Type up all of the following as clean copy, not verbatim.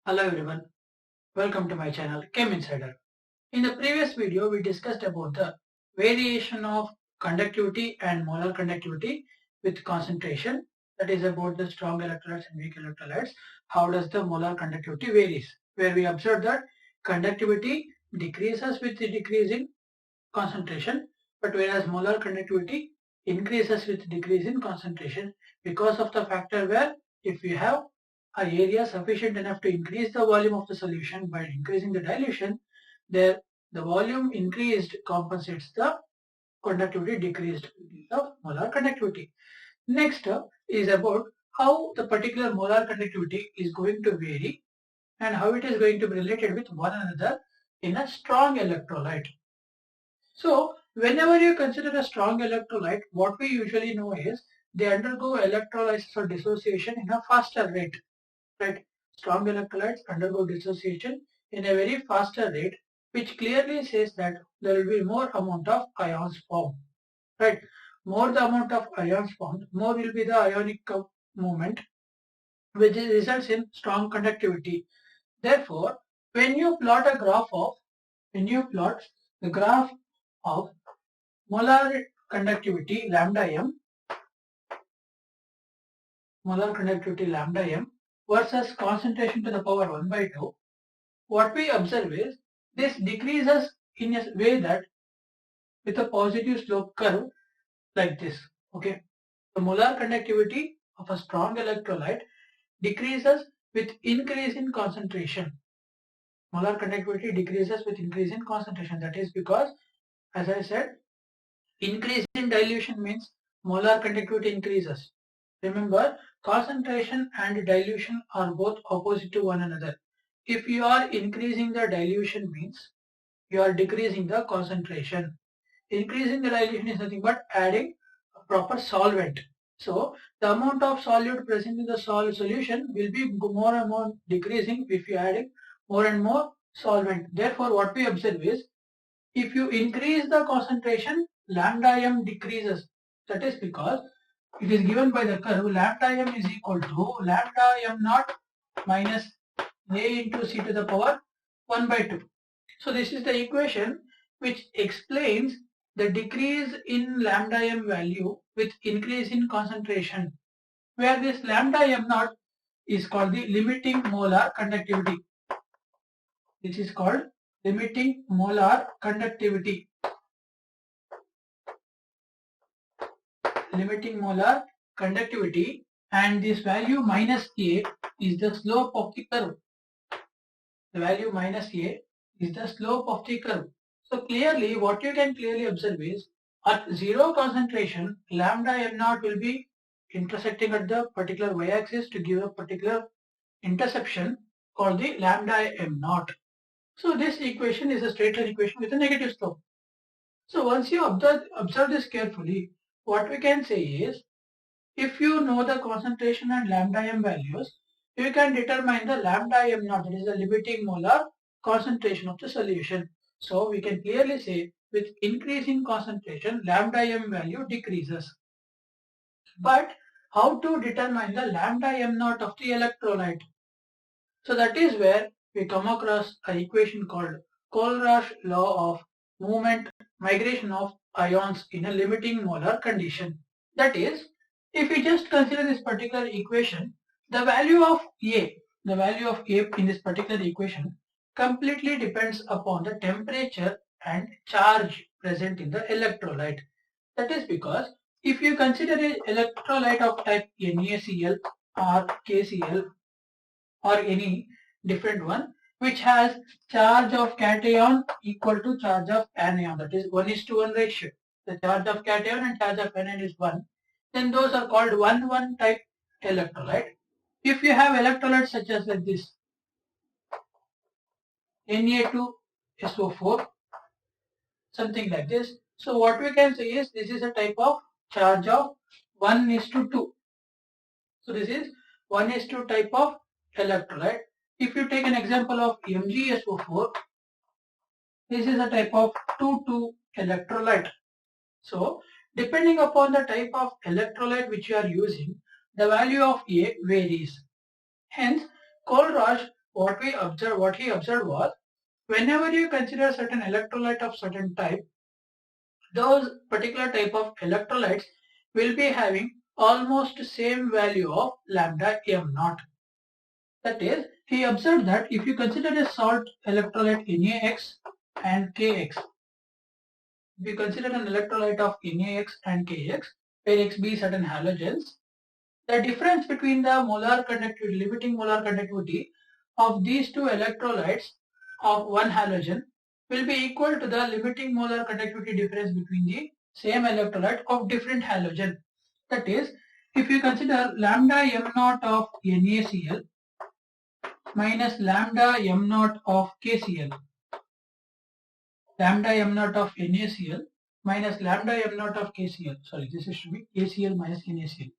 Hello everyone, welcome to my channel Chem Insider. In the previous video we discussed about the variation of conductivity and molar conductivity with concentration, that is about the strong electrolytes and weak electrolytes. How does the molar conductivity varies? Where we observed that conductivity decreases with the decrease in concentration, but whereas molar conductivity increases with decrease in concentration because of the factor where if we have an area sufficient enough to increase the volume of the solution by increasing the dilution, there the volume increased compensates the conductivity decreased of molar conductivity. Next is about how the particular molar conductivity is going to vary and how it is going to be related with one another in a strong electrolyte. So whenever you consider a strong electrolyte, what we usually know is they undergo electrolysis or dissociation in a faster rate, right? Strong electrolytes undergo dissociation in a very faster rate, which clearly says that there will be more amount of ions formed, right? More the amount of ions formed, more will be the ionic movement, which results in strong conductivity. Therefore, when you plot the graph of molar conductivity lambda m versus concentration to the power 1 by 2, what we observe is this decreases in a way that with a positive slope curve like this. Okay, the molar conductivity of a strong electrolyte decreases with increase in concentration. Molar conductivity decreases with increase in concentration. That is because, as I said, increase in dilution means molar conductivity increases. Remember, concentration and dilution are both opposite to one another. If you are increasing the dilution means you are decreasing the concentration. Increasing the dilution is nothing but adding a proper solvent. So the amount of solute present in the solution will be more and more decreasing if you are adding more and more solvent. Therefore, what we observe is if you increase the concentration, lambda m decreases. That is because it is given by the curve lambda m is equal to lambda m naught minus a into c to the power 1 by 2. So this is the equation which explains the decrease in lambda m value with increase in concentration, where this lambda m naught is called the limiting molar conductivity. This is called limiting molar conductivity. Limiting molar conductivity, and this value minus a is the slope of the curve. The value minus a is the slope of the curve. So clearly what you can clearly observe is at zero concentration lambda m naught will be intersecting at the particular y-axis to give a particular interception called the lambda m naught. So this equation is a straight line equation with a negative slope. So once you observe this carefully, what we can say is if you know the concentration and lambda m values, you can determine the lambda m naught, that is the limiting molar concentration of the solution. So we can clearly say with increase in concentration, lambda m value decreases. But how to determine the lambda m naught of the electrolyte? So that is where we come across an equation called Kohlrausch law of movement migration of ions in a limiting molar condition. That is, if we just consider this particular equation, the value of A in this particular equation completely depends upon the temperature and charge present in the electrolyte. That is because if you consider an electrolyte of type NaCl or KCl or any different one which has charge of cation equal to charge of anion, that is 1:1 ratio. The charge of cation and charge of anion is 1. Then those are called 1:1 type electrolyte. If you have electrolytes such as like this, Na2SO4, something like this. So what we can say is this is a type of charge of 1:2. So this is 1:2 type of electrolyte. If you take an example of MgSO4, this is a type of 2:2 electrolyte. So depending upon the type of electrolyte which you are using, the value of A varies. Hence, Kohlrausch what he observed was, whenever you consider certain electrolyte of certain type, those particular type of electrolytes will be having almost same value of lambda m naught. That is, he observed that if you consider a salt electrolyte NaX and Kx, if you consider an electrolyte of NaX and Kx, where X be certain halogens, the difference between the molar conductivity, limiting molar conductivity of these two electrolytes of one halogen will be equal to the limiting molar conductivity difference between the same electrolyte of different halogen. That is, if you consider lambda m naught of NaCl minus lambda m naught of KCl, lambda m naught of NaCl minus lambda m naught of KCl, sorry, this should be KCl minus NaCl.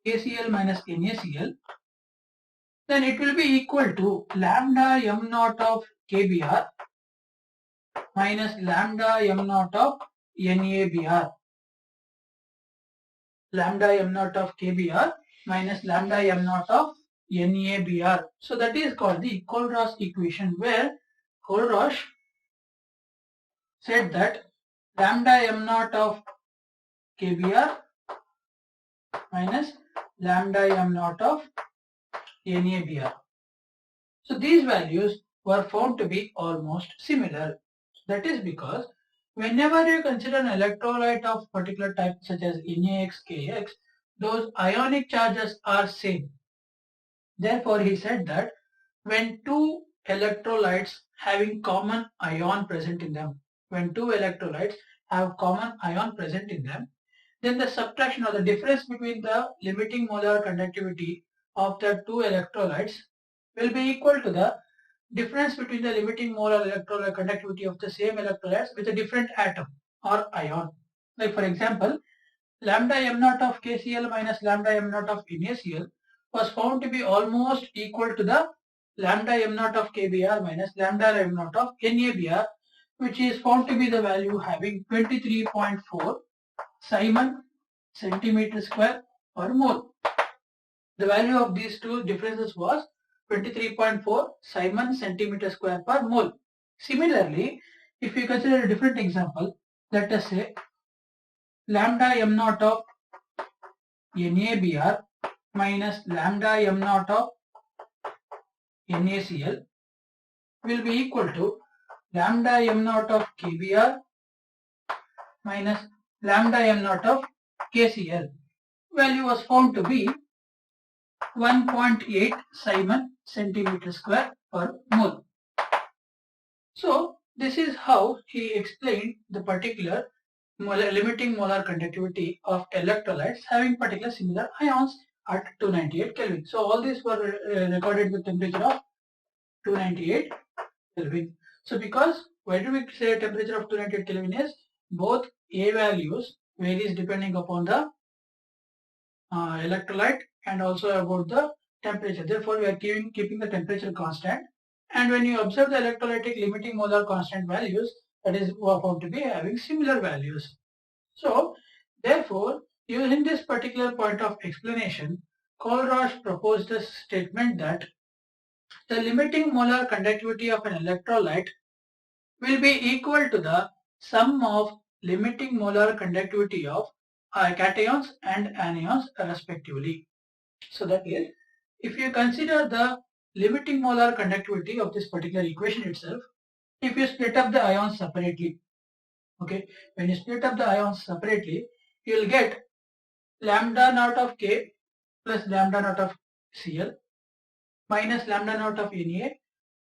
KCl minus NaCl, then it will be equal to lambda m naught of KBr minus lambda m naught of NaBr. Lambda m naught of KBr minus lambda m naught of NaBr. So that is called the Kohlrausch equation, where Kohlrausch said that lambda m naught of KBr minus lambda m naught of NaBr. So these values were found to be almost similar. That is because whenever you consider an electrolyte of particular type such as NaX, Kx, those ionic charges are same. Therefore, he said that when two electrolytes having common ion present in them, when two electrolytes have common ion present in them, then the subtraction or the difference between the limiting molar conductivity of the two electrolytes will be equal to the difference between the limiting molar electrolyte conductivity of the same electrolytes with a different atom or ion. Like for example, lambda m naught of KCl minus lambda m naught of NaCl was found to be almost equal to the lambda m naught of KBr minus lambda m naught of NaBr, which is found to be the value having 23.4 Simon centimeter square per mole. The value of these two differences was 23.4 Simon centimeter square per mole. Similarly, if we consider a different example, let us say lambda m naught of NaBr minus lambda m naught of NaCl will be equal to lambda m naught of KBr minus lambda m naught of KCl. Value was found to be 1.8 Simon centimeter square per mole. So this is how he explained the particular limiting molar conductivity of electrolytes having particular similar ions at 298 Kelvin. So all these were recorded with temperature of 298 Kelvin. So because why do we say temperature of 298 Kelvin is both A values varies depending upon the electrolyte and also about the temperature. Therefore, we are keeping the temperature constant. And when you observe the electrolytic limiting molar constant values, that is found to be having similar values. So, therefore, using this particular point of explanation, Kohlrausch proposed a statement that the limiting molar conductivity of an electrolyte will be equal to the sum of limiting molar conductivity of cations and anions respectively. So that is, if you consider the limiting molar conductivity of this particular equation itself, if you split up the ions separately, okay, when you split up the ions separately, you will get lambda naught of K plus lambda naught of Cl minus lambda naught of Na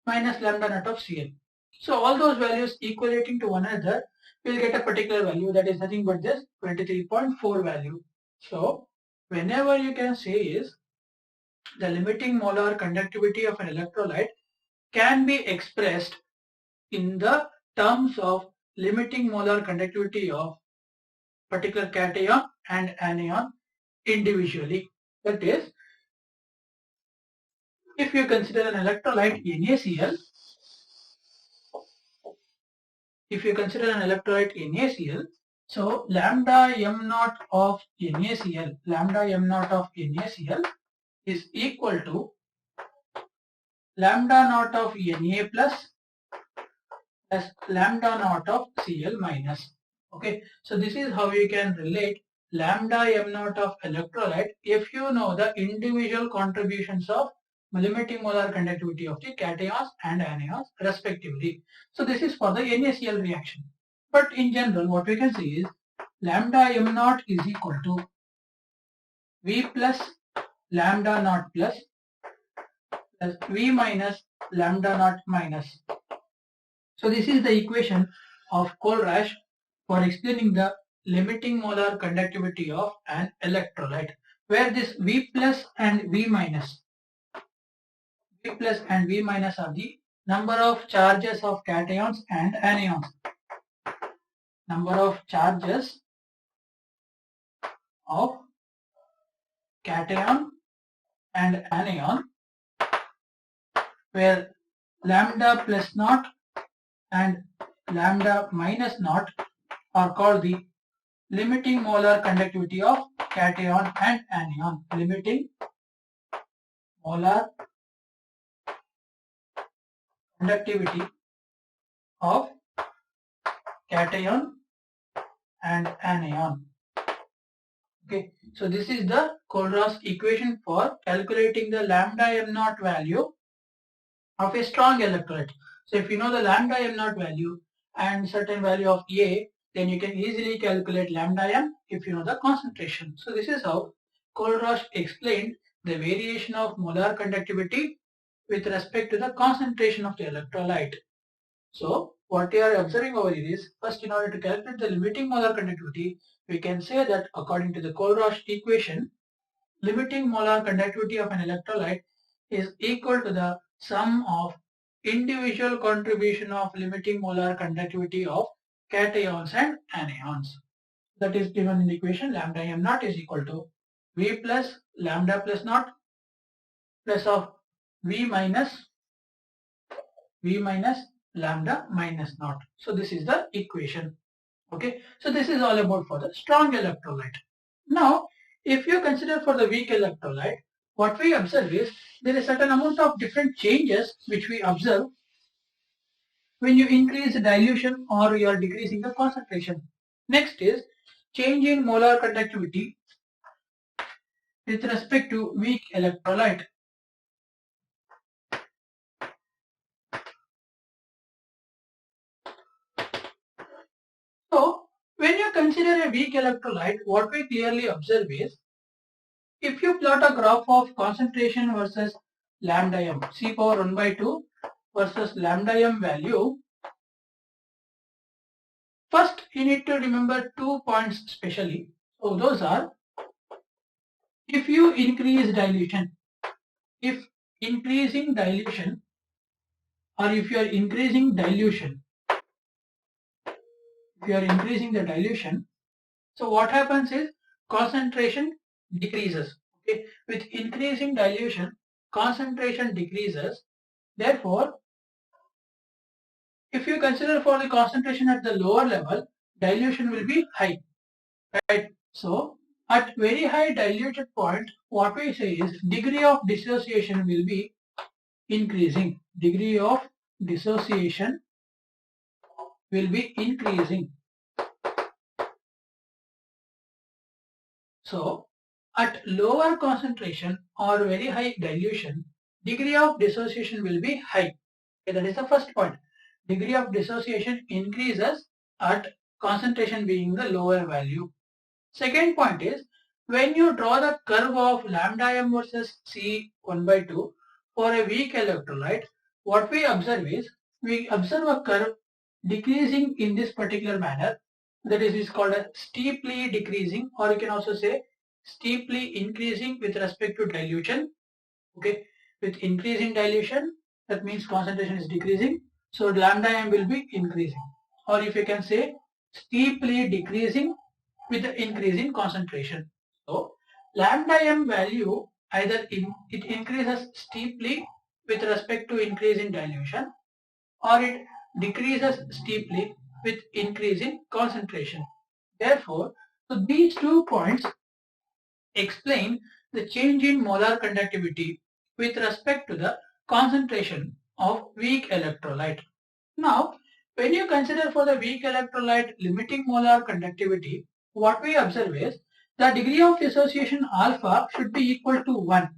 minus lambda naught of Cl. So all those values equalating to one another will get a particular value, that is nothing but this 23.4 value. So whenever you can say is the limiting molar conductivity of an electrolyte can be expressed in the terms of limiting molar conductivity of particular cation and anion individually. That is, if you consider an electrolyte NaCl, so lambda m naught of NaCl is equal to lambda naught of Na plus lambda naught of Cl minus. Okay, so this is how you can relate lambda m naught of electrolyte if you know the individual contributions of limiting molar conductivity of the cations and anions respectively. So this is for the NaCl reaction. But in general, what we can see is lambda m naught is equal to V plus lambda naught plus V minus lambda naught minus. So this is the equation of Kohlrausch for explaining the limiting molar conductivity of an electrolyte, where this V plus and V minus are the number of charges of cations and anions. Number of charges of cation and anion, where lambda plus naught and lambda minus naught are called the limiting molar conductivity of cation and anion. Limiting molar conductivity of cation and anion. Okay, so this is the Kohlrausch equation for calculating the lambda m naught value of a strong electrolyte. So if you know the lambda m naught value and certain value of A, then you can easily calculate lambda m if you know the concentration. So this is how Kohlrausch explained the variation of molar conductivity with respect to the concentration of the electrolyte. So what we are observing over here is, first in order to calculate the limiting molar conductivity, we can say that according to the Kohlrausch equation, limiting molar conductivity of an electrolyte is equal to the sum of individual contribution of limiting molar conductivity of cations and anions. That is given in the equation lambda m naught is equal to V plus lambda plus naught plus of V minus lambda minus naught. So this is the equation. Okay, so this is all about for the strong electrolyte. Now, if you consider for the weak electrolyte, what we observe is there is certain amount of different changes which we observe when you increase the dilution or you are decreasing the concentration. Next is change in molar conductivity with respect to weak electrolyte. So, when you consider a weak electrolyte, what we clearly observe is, if you plot a graph of concentration versus lambda m, C power 1 by 2 versus lambda m value, first you need to remember 2 points specially. So those are, if you increase dilution, if increasing dilution or if you are increasing dilution, if you are increasing the dilution, so what happens is concentration decreases. Okay, with increasing dilution, concentration decreases. Therefore, if you consider for the concentration at the lower level, dilution will be high, right? So at very high diluted point, what we say is degree of dissociation will be increasing. Degree of dissociation will be increasing. So at lower concentration or very high dilution, degree of dissociation will be high. Okay, that is the first point. Degree of dissociation increases at concentration being the lower value. Second point is, when you draw the curve of lambda m versus C 1 by 2 for a weak electrolyte, what we observe is, we observe a curve decreasing in this particular manner. That is called a steeply decreasing, or you can also say steeply increasing with respect to dilution. Okay, with increasing dilution, that means concentration is decreasing. So lambda m will be increasing, or if you can say steeply decreasing with the increase in concentration. So lambda m value either it increases steeply with respect to increase in dilution, or it decreases steeply with increase in concentration. Therefore, so these 2 points explain the change in molar conductivity with respect to the concentration of weak electrolyte. Now, when you consider for the weak electrolyte limiting molar conductivity, what we observe is the degree of dissociation alpha should be equal to 1.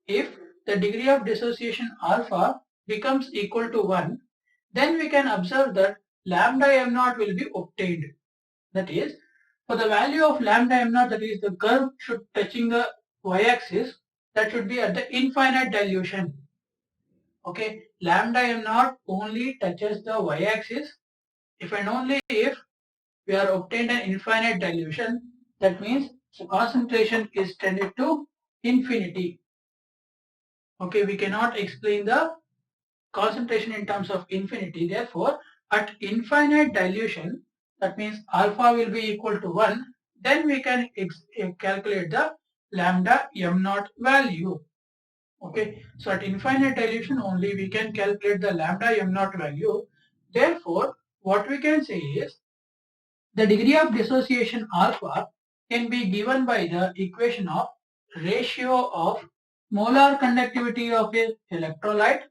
If the degree of dissociation alpha becomes equal to 1, then we can observe that lambda m0 will be obtained. That is, for the value of lambda m0, that is the curve should touching the y-axis, that should be at the infinite dilution. Okay, lambda m0 only touches the y-axis if and only if we are obtained an infinite dilution. That means the concentration is tended to infinity. Okay, we cannot explain the concentration in terms of infinity. Therefore, at infinite dilution, that means alpha will be equal to 1, then we can calculate the lambda m0 value. Okay, so at infinite dilution only we can calculate the lambda m0 value. Therefore, what we can say is the degree of dissociation alpha can be given by the equation of ratio of molar conductivity of a electrolyte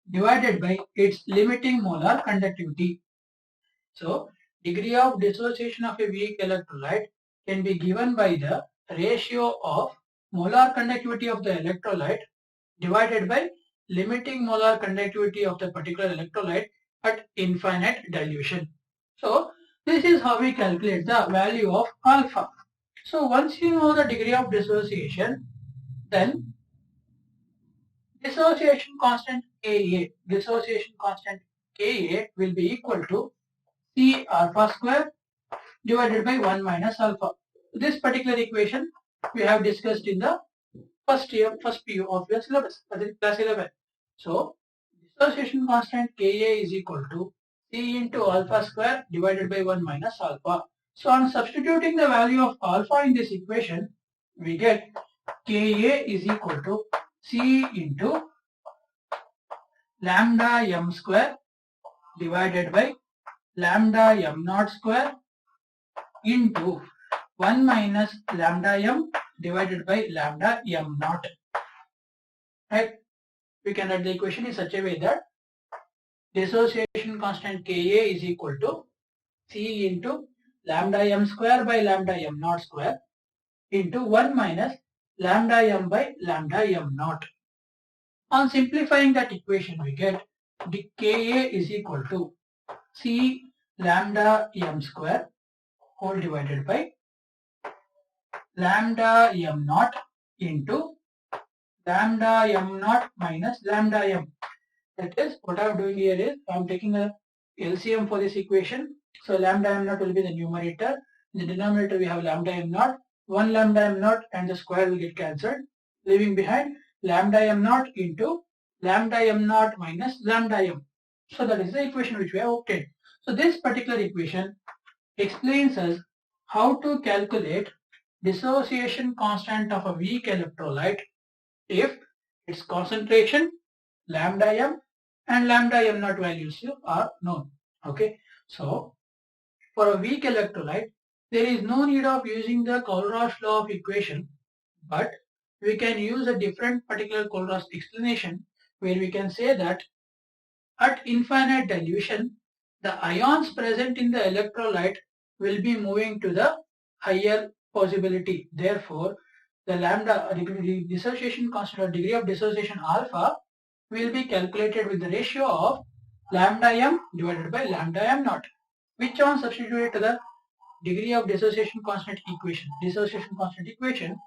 divided by its limiting molar conductivity. So, degree of dissociation of a weak electrolyte can be given by the ratio of molar conductivity of the electrolyte divided by limiting molar conductivity of the particular electrolyte at infinite dilution. So, this is how we calculate the value of alpha. So, once you know the degree of dissociation, then dissociation constant Ka will be equal to C alpha square divided by 1 minus alpha. This particular equation we have discussed in the first PU of your syllabus, that is class 11. So, dissociation constant Ka is equal to C into alpha square divided by 1 minus alpha. So, on substituting the value of alpha in this equation, we get Ka is equal to C into lambda m square divided by lambda m0 square into 1 minus lambda m divided by lambda m0. Right? We can write the equation in such a way that dissociation constant Ka is equal to C into lambda m square by lambda m0 square into 1 minus lambda m by lambda m0. On simplifying that equation, we get the Ka is equal to C lambda m square whole divided by lambda m0 into lambda m0 minus lambda m. That is, what I am doing here is I am taking a LCM for this equation. So lambda m0 will be the numerator. In the denominator we have lambda m0. 1 lambda m0 and the square will get cancelled, leaving behind lambda m0 into lambda m0 minus lambda m. So that is the equation which we have obtained. So this particular equation explains us how to calculate dissociation constant of a weak electrolyte if its concentration, lambda m and lambda m0 values are known. Okay, so for a weak electrolyte, there is no need of using the Kohlrausch law of equation, but we can use a different particular Kohlrausch explanation where we can say that at infinite dilution, the ions present in the electrolyte will be moving to the higher possibility. Therefore, the lambda dissociation constant or degree of dissociation alpha will be calculated with the ratio of lambda m divided by lambda m0, which on substituted to the degree of dissociation constant equation. Dissociation constant equation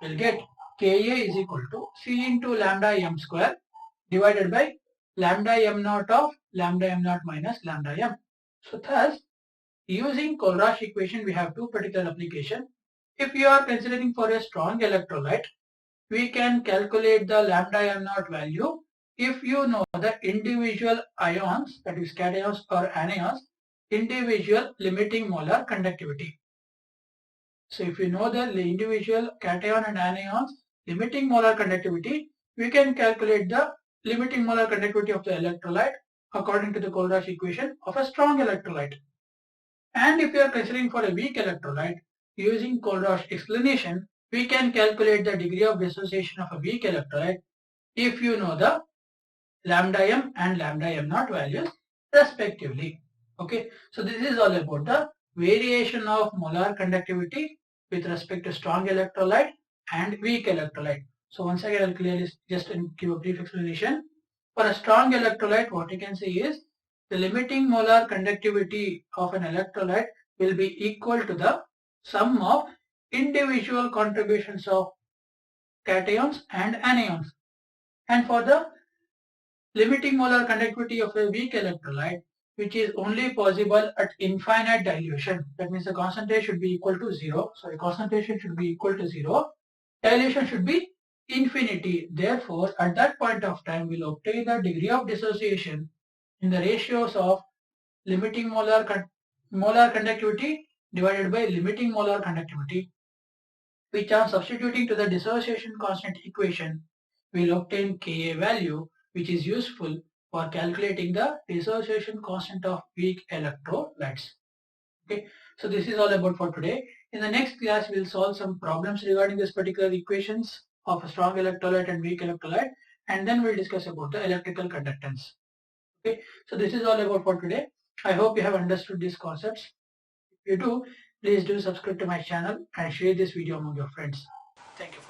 will get Ka is equal to C into lambda m square divided by lambda m0 of lambda m0 minus lambda m. So thus, using Kohlrausch equation, we have two particular applications. If you are considering for a strong electrolyte, we can calculate the lambda m0 value if you know the individual ions, that is cations or anions, individual limiting molar conductivity. So if you know the individual cation and anions limiting molar conductivity, we can calculate the limiting molar conductivity of the electrolyte according to the Kohlrausch equation of a strong electrolyte. And if you are considering for a weak electrolyte, using Kohlrausch explanation, we can calculate the degree of dissociation of a weak electrolyte if you know the lambda m and lambda m naught values respectively. Okay, so this is all about the variation of molar conductivity with respect to strong electrolyte and weak electrolyte. So once again, I'll clearly just give a brief explanation. For a strong electrolyte, what you can say is the limiting molar conductivity of an electrolyte will be equal to the sum of individual contributions of cations and anions. And for the limiting molar conductivity of a weak electrolyte, which is only possible at infinite dilution. That means the concentration should be equal to 0. So the concentration should be equal to 0. Dilution should be infinity. Therefore, at that point of time, we'll obtain the degree of dissociation in the ratios of limiting molar conductivity divided by limiting molar conductivity, which on substituting to the dissociation constant equation, we'll obtain Ka value, which is useful for calculating the dissociation constant of weak electrolytes. Okay, so this is all about for today. In the next class, we'll solve some problems regarding this particular equations of a strong electrolyte and weak electrolyte, and then we'll discuss about the electrical conductance. Okay, so this is all about for today. I hope you have understood these concepts. If you do, please do subscribe to my channel and share this video among your friends. Thank you.